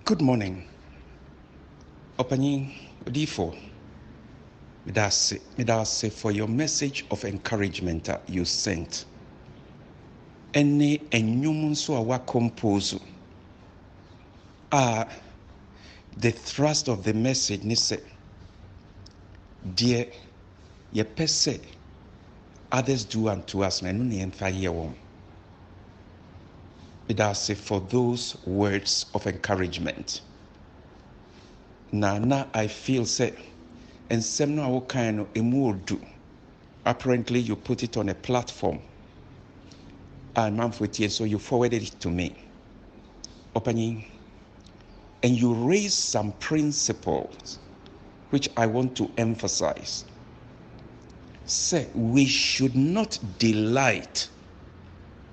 Good morning. Opening D4. Midase for your message of encouragement that you sent. Any enyumun so awa compose. The thrust of the message ni se dear ye pese others do unto us na no ne emfa ye won. Midase for those words of encouragement. Na I feel say and some no kind of do. Apparently you put it on a platform. So you forwarded it to me. Opening. And you raise some principles which I want to emphasize. Say we should not delight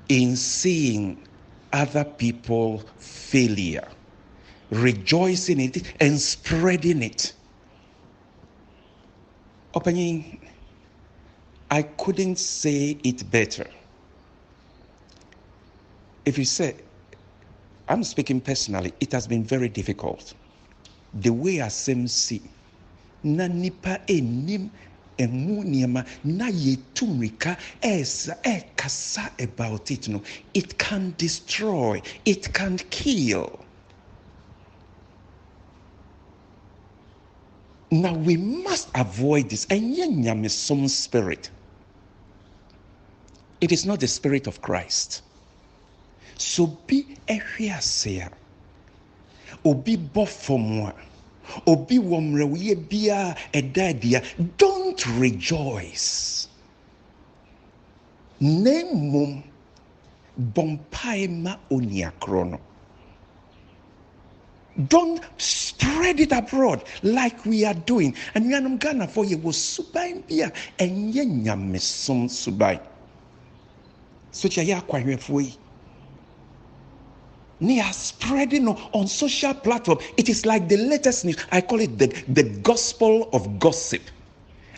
in seeing other people failure, rejoicing in it and spreading it. Opening, I couldn't say it better. If you say, I'm speaking personally, it has been very difficult. The way I see, na nipa enim emu niema na yetumrika kasa about it. No, it can destroy, it can kill. Now we must avoid this. And some spirit. It is not the spirit of Christ. So be ehwiasea. Obi bofomwa. Obi womrewe bia edadia. Don't rejoice. Nemum bompaima oniakrono. Don't spread it abroad like we are doing. And we are in Ghana for you was subai bia and yenya mesom subai. So ya kwahwefui. They are spreading on social platform. It is like the latest news. I call it the gospel of gossip.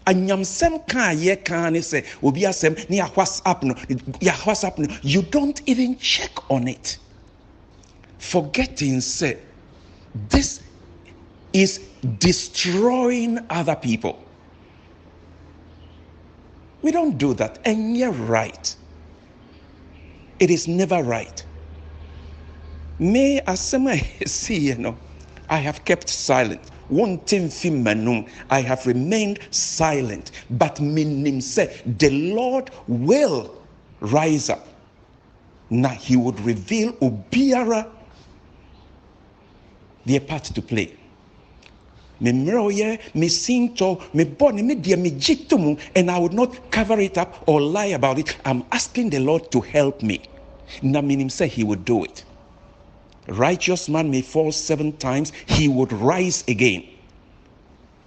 And yamsem kan ye kan say obi asem ni WhatsApp no ya WhatsApp no. You don't even check on it. Forgetting say this is destroying other people. We don't do that, and you're right. It is never right. May as I see, I have kept silent. One thing manum, I have remained silent. But minim say the Lord will rise up. Now he would reveal Obiara their part to play. Me mroye, me sinto, me boni, me dia, me jitumu, and I would not cover it up or lie about it. I'm asking the Lord to help me. Na minim say he would do it. Righteous man may fall 7 times, he would rise again.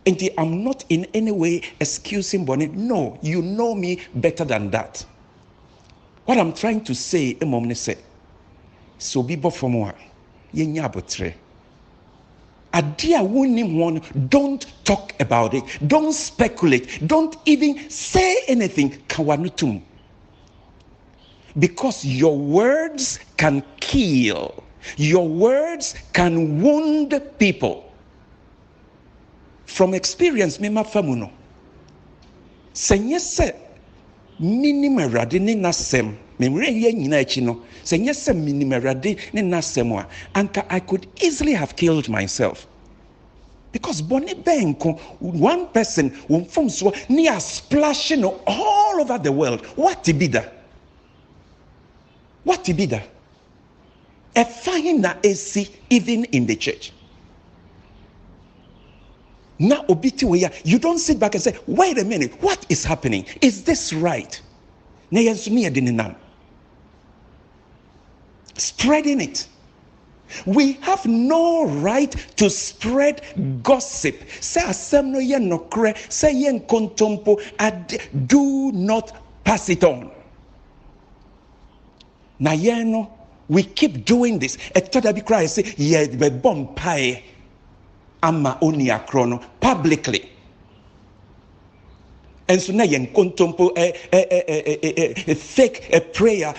And I'm not in any way excusing Bonnet. No, you know me better than that. What I'm trying to say, so be bofomwa, yenya botre. Adia wunim one, don't talk about it, don't speculate, don't even say anything. Kawanutum. Because your words can kill. Your words can wound people. From experience, mema famuno. Senye se minime rade ni nasem. Memre ye nyina echi no. Senye se minime rade ni nasem wa. Anka I could easily have killed myself. Because boni benko, one person from so near splashing all over the world. What tibida? What tibida? A fine na AC even in the church. Now obiti you don't sit back and say, wait a minute, what is happening? Is this right? Spreading it. We have no right to spread gossip. Say asemno ye nokre, say yen kontompo, do not pass it on. Na yeno. We keep doing this. Ektada cry say, yeah, be bompae ama onia chrono publicly. And so now yen kontompo fake prayer,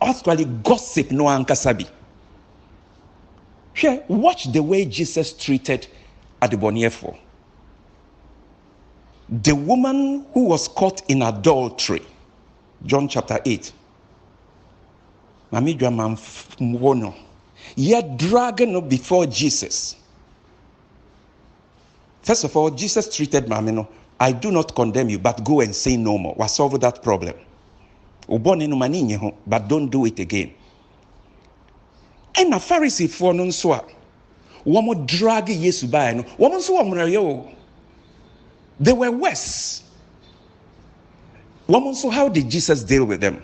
actually gossip no ankasabi. Here, watch the way Jesus treated Adeboniefo. The woman who was caught in adultery, John chapter 8. Mami Dwaman Mwono. Yet dragging before Jesus. First of all, Jesus treated Mamino. I do not condemn you, but go and sin no more. We'll solve that problem. But don't do it again. And a Pharisee for non so one more drag Yesu by no woman so yo. They were worse. Woman, so how did Jesus deal with them?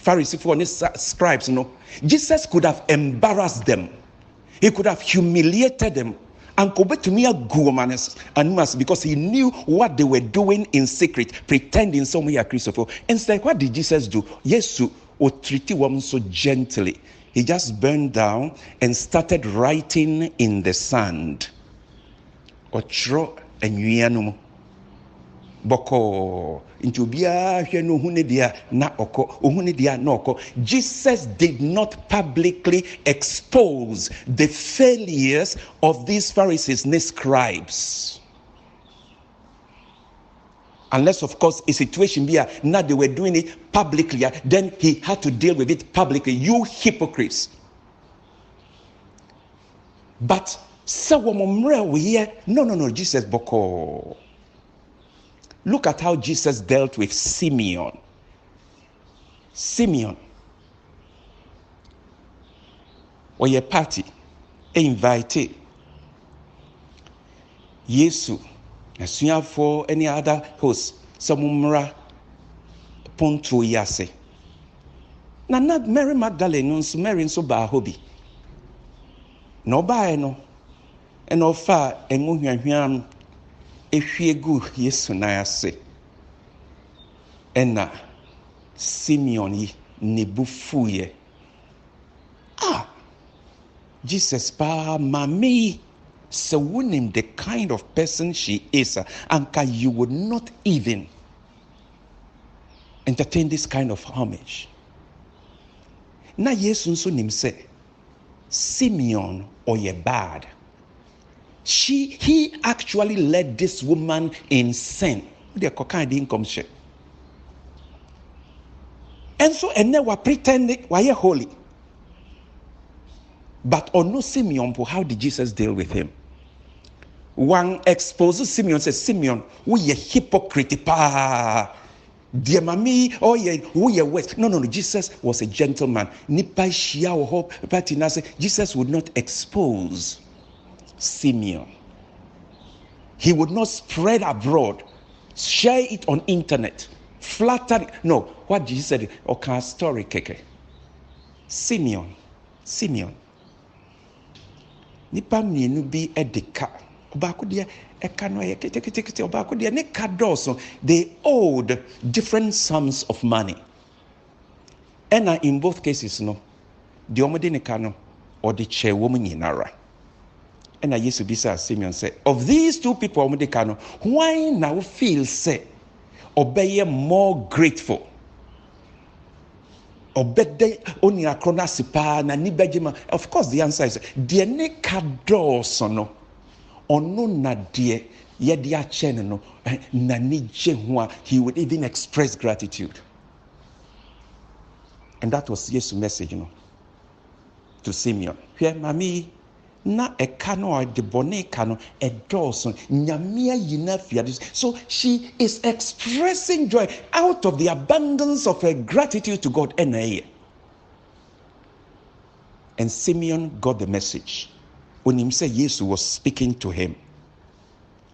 Pharisee for scribes, Jesus could have embarrassed them. He could have humiliated them. And because he knew what they were doing in secret, pretending somewhere Christopher. Instead, what did Jesus do? Yesu treated woman so gently. He just bent down and started writing in the sand. Ochro enyuanumu. Boko intubia hwenu hunedia na oko ohunedia na oko. Jesus did not publicly expose the failures of these Pharisees and scribes. Unless, of course, a situation where now they were doing it publicly, then he had to deal with it publicly. You hypocrites. But no, Jesus boko. Look at how Jesus dealt with Simeon. Simeon. Or your party. Invite. Yesu. As you have for any other host. Samumra. Ponto yase. Na not Mary Magdalene. Nuns Mary so ba hobby. No ba no. And no far. And muhiam. Efhiegu Yesu na yase. Ena Simeon yi nebufuye. Jesus pa mami so winning the kind of person she is, and you would not even entertain this kind of homage. Na Yesu so nim say Simeon oye bad. He actually led this woman in sin. They are income share. And so, and they were pretending, why you holy? But on no Simeon, how did Jesus deal with him? One exposes Simeon, says, Simeon, we a hypocrite, pa. Dear mommy, oh yeah, we are west. No, Jesus was a gentleman. Nipa shia or hope, but Jesus would not expose Simeon. He would not spread abroad, share it on internet, flatter. No, what Jesus said, okay, story keke. Simeon. Nipa mienu bi edeka. Obako dia eka no ye kete obako dia ne kadoso. They owed different sums of money. And in both cases, no, the omode ne kano or the chair woman in Nara. And I used to be Simeon said, of these two people, why now feel say, obey more grateful? Obey only a chronasipa na nibejima. Of course, the answer is Diene kadosono ono na die yedia cheneno na nije. He would even express gratitude. And that was Jesus' message, to Simeon. Here, mami. Na ekano de bone kano e dawson nyamia yina fiadis. So she is expressing joy out of the abundance of her gratitude to God. And Simeon got the message. When him said Jesus was speaking to him,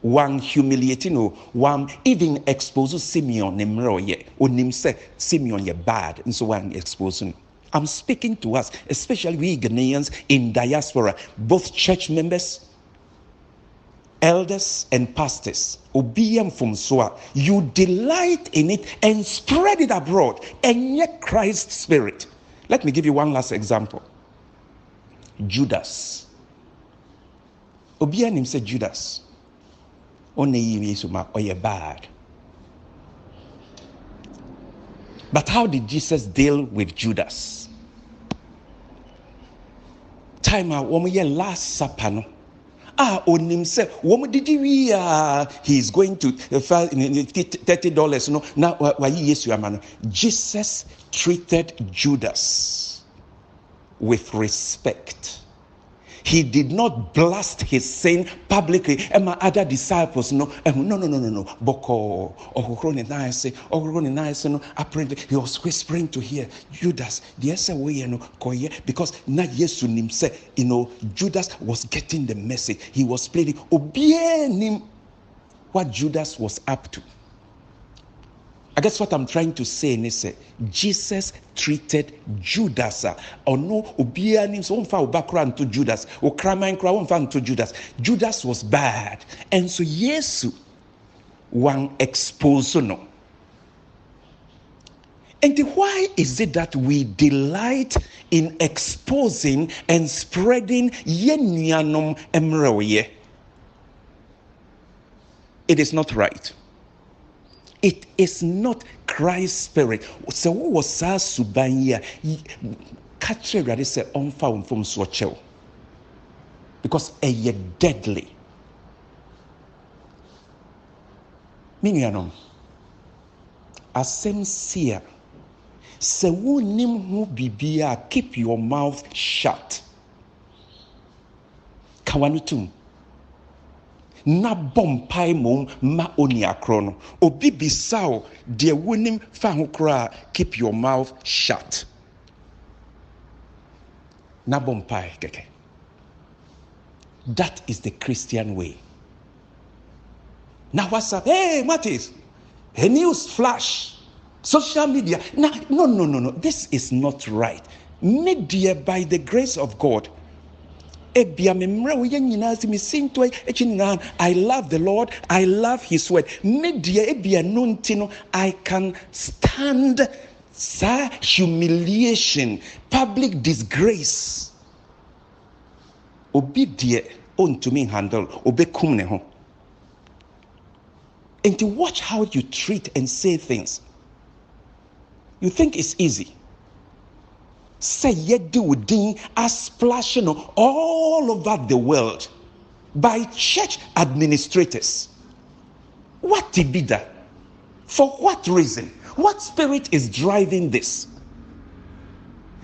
one humiliating or one even exposing Simeon nemroye. When him said Simeon ye bad, and so one exposing. I'm speaking to us, especially we Ghanaians in diaspora, both church members, elders, and pastors. Obiyam from Soa, you delight in it and spread it abroad, and yet Christ's spirit. Let me give you one last example. Judas. Obiyam said Judas. Oye bad. But how did Jesus deal with Judas? time a wɔn yɛ last supper no onim sɛ wɔn didi wi he is going to $30 no na wayi Yesu ama no. Jesus treated Judas with respect. He did not blast his sin publicly. And my other disciples, no. Boko, he was whispering to hear Judas. Because not Yesu himself, Judas was getting the message. He was playing what Judas was up to. I guess what I'm trying to say is Jesus treated Judas. Or no, obia names won't fall back around to Judas. Or crime won't fall to Judas. Judas was bad. And so Yesu one expose no. And why is it that we delight in exposing and spreading yenuanum emroye? It is not right. It is not Christ's spirit. So what was subanya? Catch ready say unfound from swatchel. Because a deadly. Minianum. Asem seer. Se wo nim hu bibia, keep your mouth shut. Kawanutum. Na bompai mom ma oni akrono obi bisao de wonim fa ho kra, keep your mouth shut. Na bompai keke. That is the Christian way. Now what's up? Hey, Mattis, a news flash, social media. No. This is not right. Media, by the grace of God. I love the Lord. I love His word. I can stand humiliation, public disgrace. Obedient unto me handle. And to watch how you treat and say things. You think it's easy. Say yedudin as splashing all over the world by church administrators. What be that? For what reason? What spirit is driving this?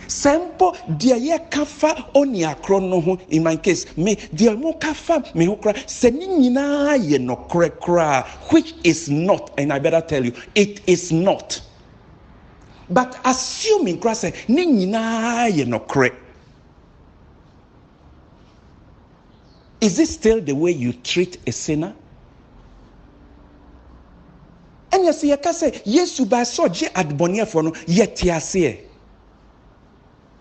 Sempo dia kafa oni akrono ho, in my case me dia mo kafa me hokra senina ye no kra, which is not, and I better tell you, it is not. But assuming Christ said, is it still the way you treat a sinner? And you see, I can say, yes, you buy so adbonia for no yet.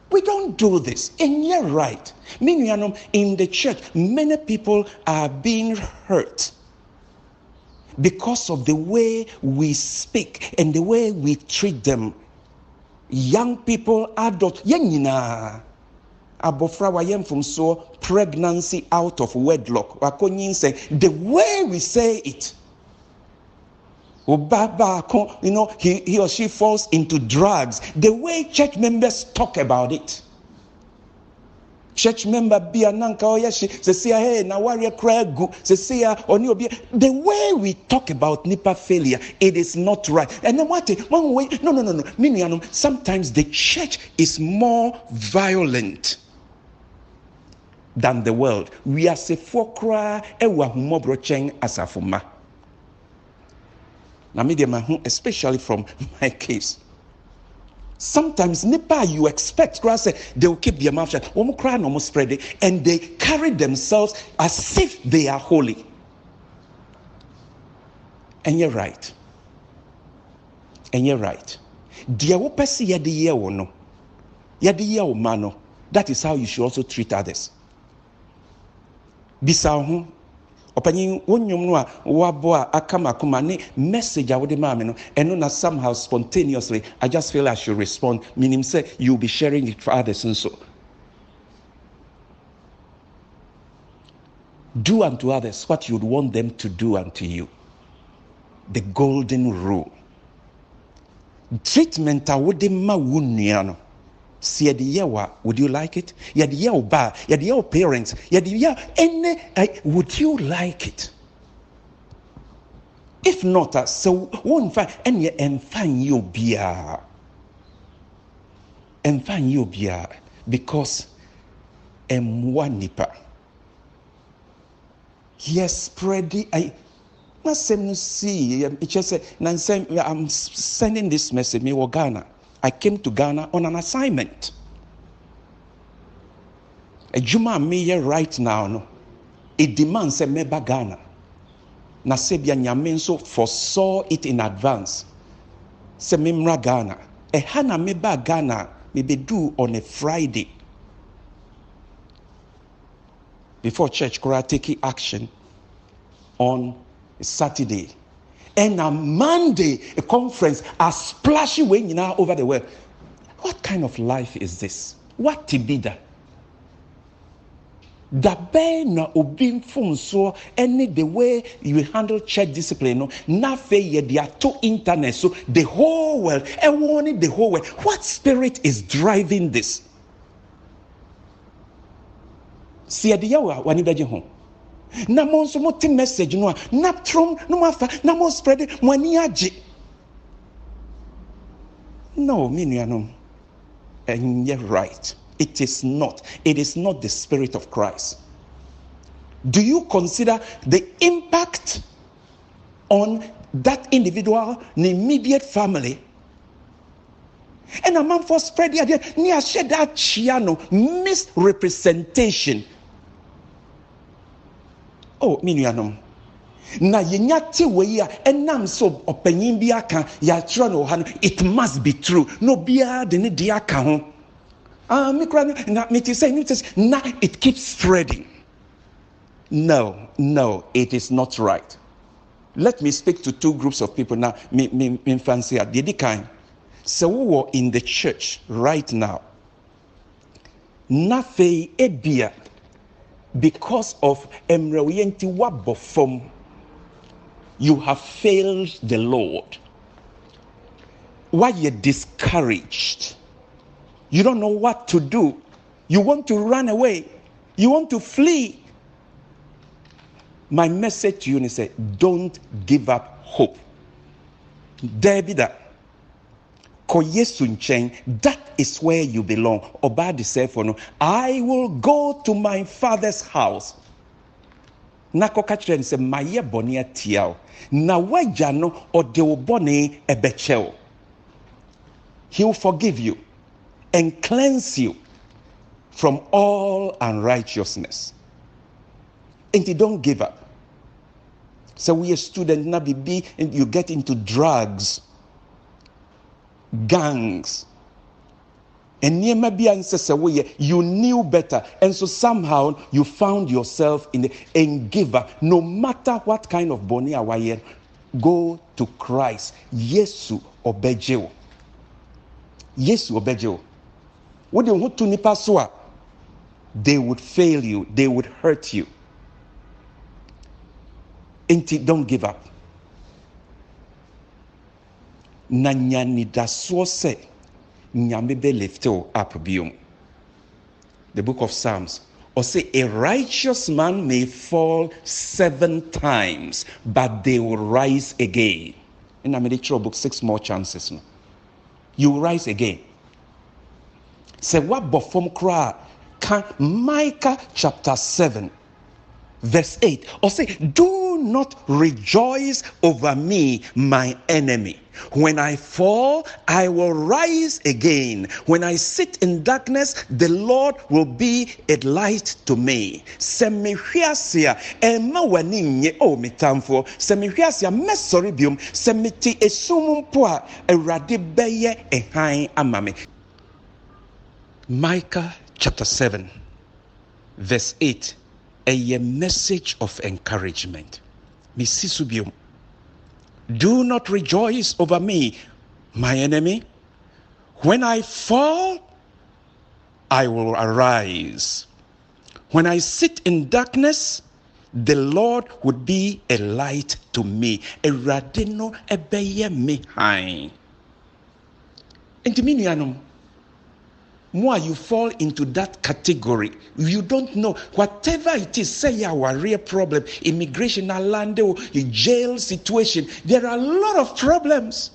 We don't do this, and you're right. Meaning, in the church, many people are being hurt because of the way we speak and the way we treat them. Young people, adults, yenina. Abofra wayem from so pregnancy out of wedlock. Wakonyin say the way we say it. He or she falls into drugs. The way church members talk about it. Church member be ananka oyashi se say hey na warrior cry go se say oni obi. The way we talk about nipa failure, it is not right. And then what one way no. Sometimes the church is more violent than the world. We are se fokra ewa humobro cheng asafuma. Na media especially from my case. Sometimes nipa you expect say they will keep their mouth shut, cry no spread it, and they carry themselves as if they are holy. And you're right. Dear wopesi yadi ye wono. Yadi ye mano. That is how you should also treat others. Bisa opanyin wonyom no a waboa akama kuma ne message a wode ma me no eno na somehow spontaneously I just feel I should respond, meaning say you'll be sharing it for others. And so do unto others what you'd want them to do unto you. The golden rule. Treatment a wode ma wunua no See the would you like it? Yeah, the ba, yeah, the parents, yeah, the any would you like it? If not, so won't find any and find you beer. And find you beer because one nipa. Yes, spread I see. It just I'm sending this message. Me wa Ghana. I came to Ghana on an assignment. A Juma me here right now. No, it demands a meba Ghana. Na sebia nyame nso foresaw it in advance. Se memra Ghana. E hana meba Ghana me be do on a Friday. Before church kora take action on Saturday. And on Monday, a conference, a splashy way now over the world. What kind of life is this? What tibida? Dabe na obin fun so any the way you handle church discipline no na fe ye dia to internet so the whole world the whole world. What spirit is driving this? See the yawa wani beje ho. Na mo nso mo ti message no a na trom no mafa na mo spread mo ani age. No, me nuanom. And you're right. It is not the Spirit of Christ. Do you consider the impact on that individual, the immediate family? And a man for spread the idea, near shed that chiano misrepresentation. Oh, minuanom. Na yenyate we ya enam so opanyin bi aka ya tro no ha it must be true. No bia de ne dia ka ho. It keeps spreading. No, it is not right. Let me speak to two groups of people now. Me fancy at the kind. So we were in the church right now. Nafe ebia because of emrewenti wabofom. You have failed the Lord. Why you're discouraged? You don't know what to do. You want to run away. You want to flee. My message to you is don't give up hope. Debida. That is where you belong. Obadi said for no, I will go to my father's house. Nakoka chren se maye boni atiao. Na waja no ode wo boni ebecheo. He will forgive you and cleanse you from all unrighteousness. And you don't give up. So we a student na bibi and you get into drugs, gangs. And you knew better. And so somehow you found yourself in the giver. No matter what kind of boni awaye, go to Christ. Yesu obejo. Yesu obejo. What do you want to nipaswa? They would fail you. They would hurt you. Don't give up. Nanyani daswo se. Nyamebe lifto up bium. The book of Psalms. Or say a righteous man may fall 7 times, but they will rise again. In the military book, 6 more chances. No? You will rise again. Say what bofom kra can Micah chapter 7 verse 8 or say do not rejoice over me my enemy. When I fall, I will rise again. When I sit in darkness, the Lord will be a light to me. Semihwiasia ema waninye o mitamfo. Semihwiasia mesoribium semiti esumumpoa erade beye ehan amame. Micah chapter 7 verse 8, a message of encouragement. Misisubium. Do not rejoice over me, my enemy. When I fall, I will arise. When I sit in darkness, the Lord would be a light to me. Eradino ebeye me hai. Intiminuanum. More you fall into that category. You don't know whatever it is. Say our real problem, immigration, land, jail situation. There are a lot of problems.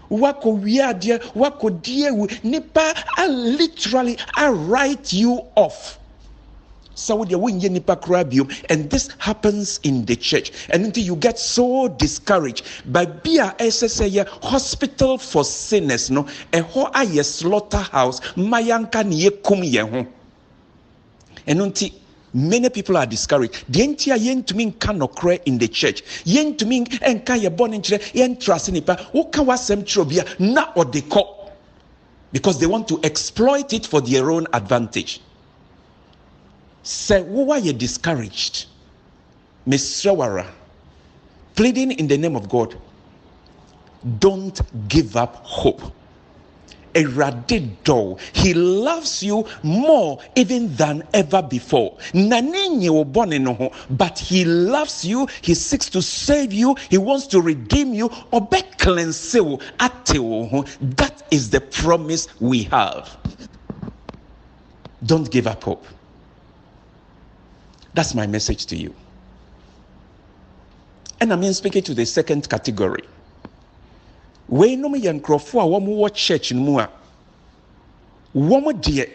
Wako wiadia, wako die, nipa literally write you off. So and this happens in the church, and until you get so discouraged by BRSS hospital for sinners, no, a ho aye slaughterhouse, mayanka niye kum ye ho, and until many people are discouraged. The entire yen to mean cannot cry in the church. Yen to mean and can you born in church, yen trust in it, who can was some trobia, not what they call, because they want to exploit it for their own advantage. Say, why are you discouraged? Miss Shawara, pleading in the name of God, don't give up hope. Eradido, he loves you more even than ever before. But he loves you, he seeks to save you, he wants to redeem you. That is the promise we have. Don't give up hope. That's my message to you. And I'm speaking to the second category. We no me yankrofo a wo mo church mu a wo mo de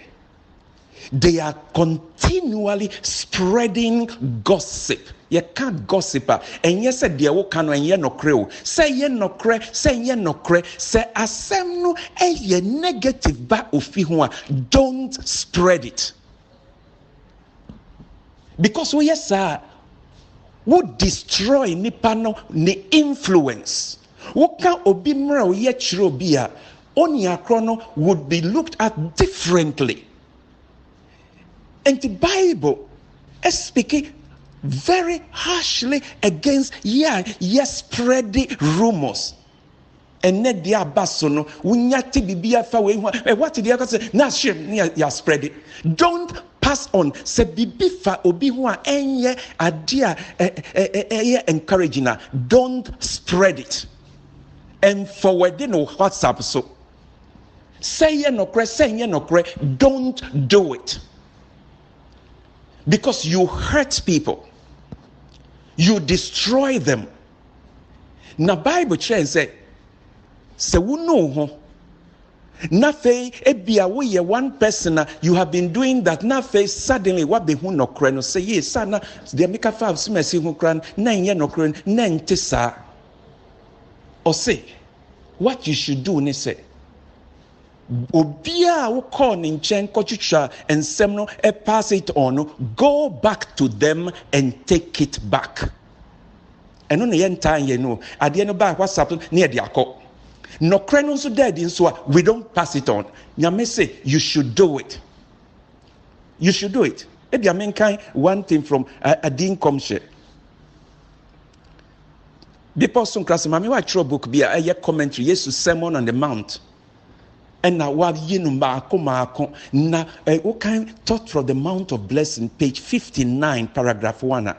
they are continually spreading gossip. You can't gossip. And yes, said the wokan and ye no creo. Say ye no cre, say ye no cre, say asem no ye negative ba ofi ho. Don't spread it. Because we yes would destroy nipa no ne influence. Woka obi mra ye chiro bia oni akrono would be looked at differently. And the Bible is speaking very harshly against spreading rumors. And net dia basono wunyati bibia fa we what did you say na shame ya spread it. Don't pass on. Se bibi fa obi ho a enye ade a encouraging. Don't spread it. And forwarding no WhatsApp so. Say ye no cre, don't do it. Because you hurt people. You destroy them. Na Bible say we know ho. Nafe ebia we one person you have been doing that. Nafe suddenly what be hu no kre no say yes sana the make fa smesi hu kran na nye no kre na nte sa. Or say what you should do ne say obia wo call ni nchen kochucha ensem no pass it on, go back to them and take it back. And on the entire you know at the end of back what's happened near the akọ. No credit so dead in so we don't pass it on. Nyame say you should do it. You should do it. Maybe I mean kind one thing from a din comshare. Before some class, mami wa throw book be a commentary. Yes, Sermon on the Mount. And now what you know maako na what kind taught from the Mount of Blessing, page 59, paragraph 1.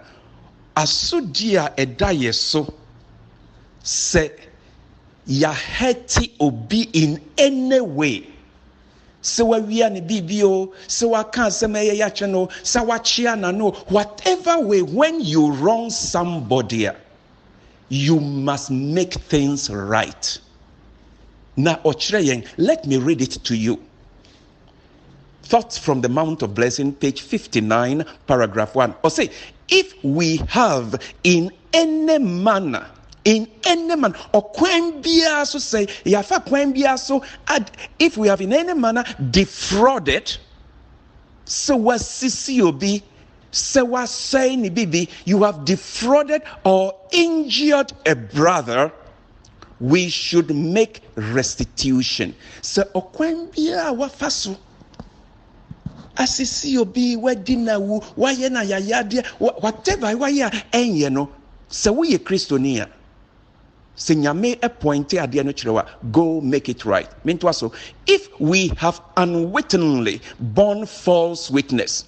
Asudia edaye so say ya heti obi in any way. So we are ni bibio, so I can't say me ya chano, so wachiana no, whatever way when you wrong somebody, you must make things right. Now, let me read it to you. Thoughts from the Mount of Blessing, page 59, paragraph 1. Or say, if we have in any manner, or kwen bia so say, yafa kwen bia so, if we have in any manner defrauded, so was CCOB, so was saying bibi, you have defrauded or injured a brother, we should make restitution. So okwen bia wafaso. Asisi obi wedding na wu waye na yayade whatever waye enye no se we ye Kristonia se nyame appointed ade no kirewa go make it right. Mean to so if we have unwittingly borne false witness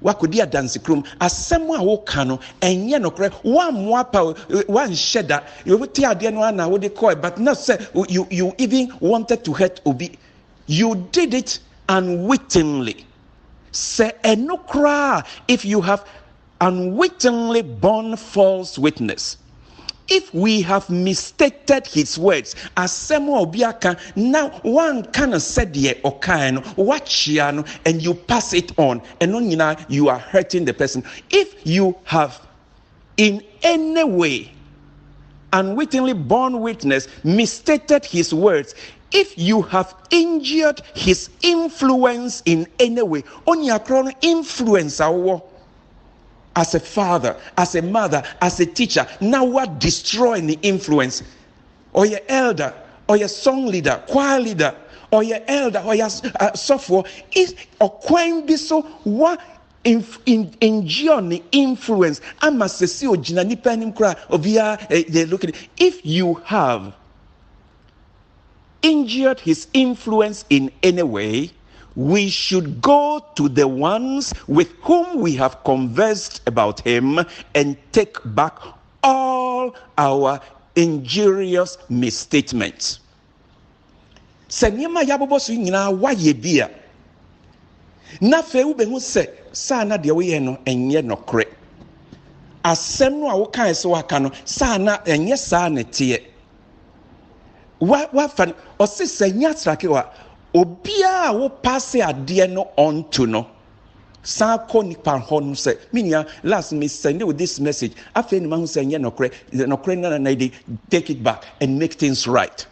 wakodi adanse krom asem a wo ka no enye no kre wan moapa wan sheda you ti ade no ana wo de call but not say you even wanted to hurt obi. you did it unwittingly. Say enokra if you have unwittingly borne false witness. If we have misstated his words, as Samuel Biaka, now one kind of said ye or kind, watch and you pass it on, and on you are hurting the person. If you have in any way unwittingly borne witness, misstated his words, if you have injured his influence in any way, on your crown influence our as a father, as a mother, as a teacher, now what destroying the influence? Or your elder, or your song leader, choir leader, or your elder, or your software is or quite be so what in the influence. I must say, Jinani Penim cry of they look at it. If you have injured his influence in any way, we should go to the ones with whom we have conversed about him and take back all our injurious misstatements. Senyama yabobo so nyina waye bia. Na fe wo be hu se sa na de wo ye no enye nokre. Asem no a wo kan se waka no sa na enye sa na tie. Wa fan o se senya trake wa obia wo pass ade no on to no sanko nipa ho no say minia last me send you this message after ni ma hu say nye nokre na dey take it back and make things right.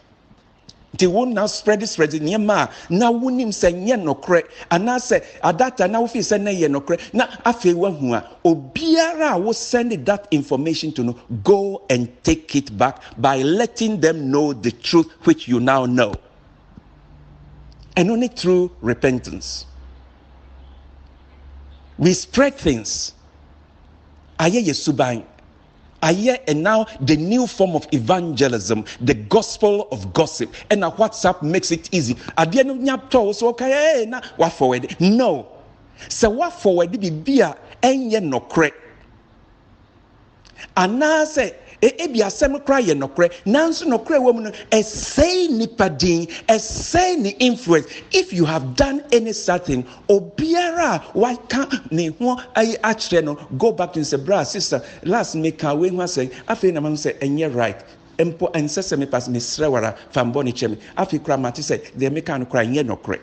They won't now spread near ma na wunim say nye nokre ana say adata na wo fi say na ye nokre na afi wa hu a obiara wo send that information to no go and take it back by letting them know the truth which you now know. And only through repentance. We spread things. Aye Yesubai. Aye, and now the new form of evangelism, the gospel of gossip. And now WhatsApp makes it easy. At the end of nyapto, so okay, na what forward? No. So what forward be beer and ye no crack. And now say ebi asem kra ye nokre nanso nokre wo mu no say nipadin say ni influence. If you have done any certain obiara why can't ni ho ai achre no go back to say bra sister last make ka we hu say afi na man say enye right empo ense se me pass me srewara famboni chemi afi kra mate say de make ka no kra enye nokre.